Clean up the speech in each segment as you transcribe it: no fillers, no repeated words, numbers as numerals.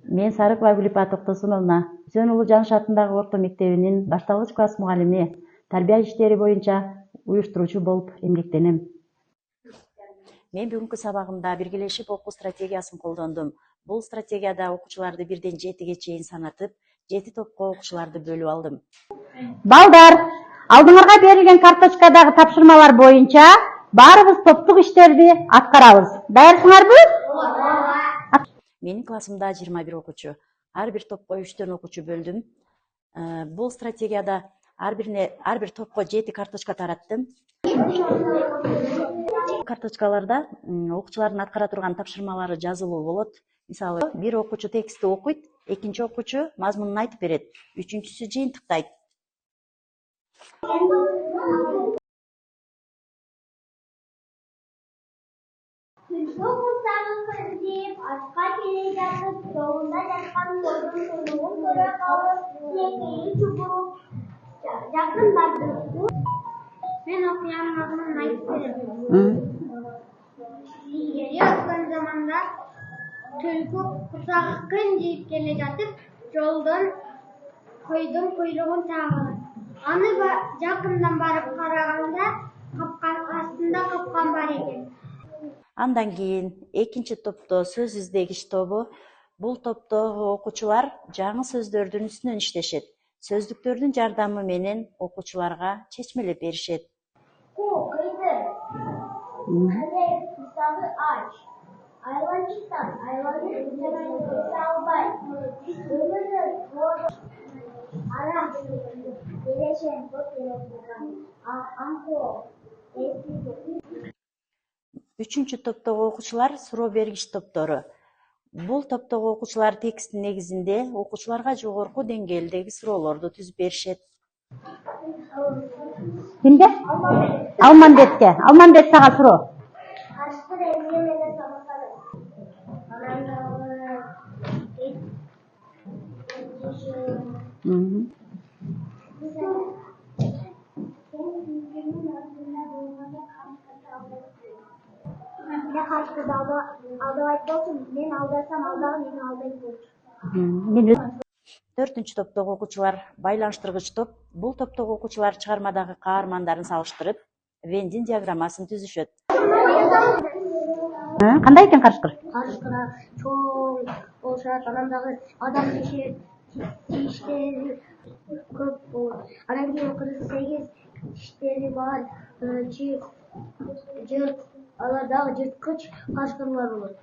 Мен Сарыкова Гүлипа Токтосуновна, Үсөн Улуу Жаныш атындагы орто мектебинин башталгыч класс мугалими, тарбия иштери боюнча уюштуруучу болуп эмгектенем. Мен бүгүнкү сабагымда биргелешип окуу стратегиясын колдондум. Бул стратегияда окуучуларды 1ден 7ге чейин санатып, 7 топко окуучуларды бөлүп алдым. Балдар, алдыңарга берилген карточкадагы тапшырмалар боюнча баарыбыз топтук иштерди аткарабыз. Даярсыңарбы? Менин классымда 21 окуучу. Ар бир топко 3төн окуучу бөлдүм. Бул стратегияда ар бир топко 7 карточка тараттым. Карточкаларда окуучулардын аткара турган тапшырмалары жазылуу болот. Мисалы, бир окуучу текстти окуйт, экинчи окуучу мазмунун айтып берет, үчүнчүсү жыйынтыктайт. Түнкү курсагы кырдип, ашка келе жатып, жолунда жаткан койдун туйнугун көрө калып, тилекейи чугуруп, жакын барды. Мен окуянын мазмунун айтып берем. Илгери өткөн заманда түнкү курсагы кырдип келе жатып, жолдон койдун куйругун чагылат. Аны жакындан барып караганда, астында капкан бар экен. Андан кийин экинчи топто сөз издегич тобу. Бул топтогу окуучулар жаңы сөздөрдүн үстүнөн иштешет. Сөздүктөрдүн жардамы менен окуучуларга чечмелеп беришет. Кыйдыр. Курсагы ач. Айланчыктан айланып жана албай. Өмүрү зор. Ара келешен көтөрүлгөн. Анко Үчүнчү топтогу окуучулар суроо бергич топтору. Бул топтогу окуучулар тексттин негизинде окуучуларга жогорку деңгээлдеги суроолорду түзүп беришет. Кимге? Алмамбетке. Алмамбет сага суроо. Кашкыр эмне менен тамактанат? Мен алдасам алдагы мени алдайт болчу. 4-үнчү топтогу окуучулар байланыштыргыч топ. Бул топтогу окуучулар чыгармадагы каармандарын салыштырып, Вендин диаграммасын түзүшөт. Кандай экен кашкыр? Кашкыра чоң болушат, анан дагы адам тиштери көп болот. Анан кийин 48 тиштери бар, жырт, алар дагы жырткыч кашкырлар болот.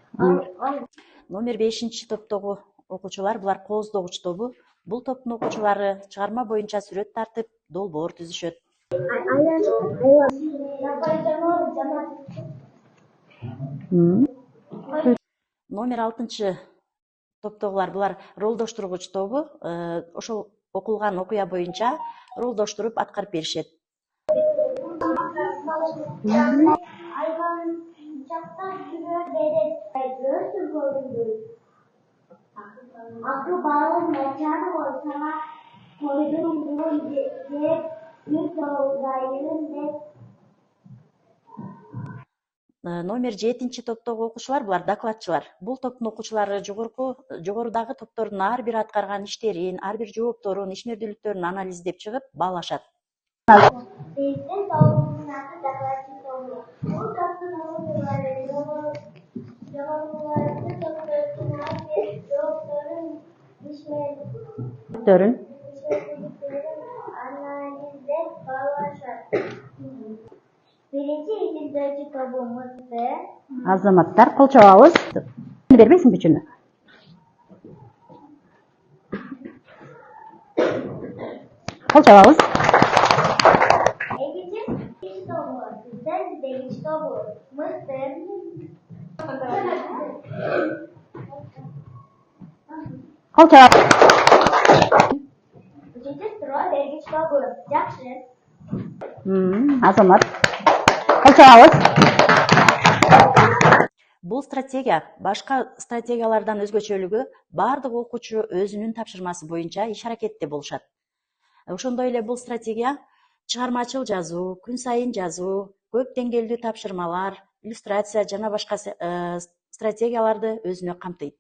Номер 5-чи топтогу окуучулар булар кооздогуч тобу. Бул топтун окуучулары чыгарма боюнча сүрөт тартып, долбоор түзүшөт. Номер 6-чы топтогулар булар ролдоштургуч тобу. Ошол окулган окуя боюнча ролдоштуруп аткарып беришет. Акы балын начар болсаңа койдун буын жеп үт олгайын деп. Номер 7-чи топтогу окуучулар булар докладчылар. Бул топтун окуучулары жогорудагы топтордун ар бир аткарган иштерин, ар бир жоопторун, ишмердүүлүктөрүн анализдеп чыгып, баалашат. Биздин тобубуздун аты докладчы тобу. Бул топтун окуучулары жогоруларды топтордун ар бир жоопторун, ишмердүүлүктөрүн анализдеп баалашат. Биринчи изилдөөчү тобумузду Азаматтар, кол чабабыз. Бербейсиңби үчүнү? Кол чабабыз. Экинчи тобу сөз издегич тобу. Мыктыр. Кол чабабыз. Үчүнчү суроо бергич тобу. Жакшы. Азамат. Кол чабабыз. Бул стратегия башка стратегиялардан өзгөчөлүгү баардык окуучу өзүнүн тапшырмасы боюнча иш-аракетте болушат. Ошондой эле бул стратегия чыгармачыл жазуу, күн сайын жазуу, көп деңгээлдүү тапшырмалар, иллюстрация жана башка стратегияларды өзүнө камтыйт.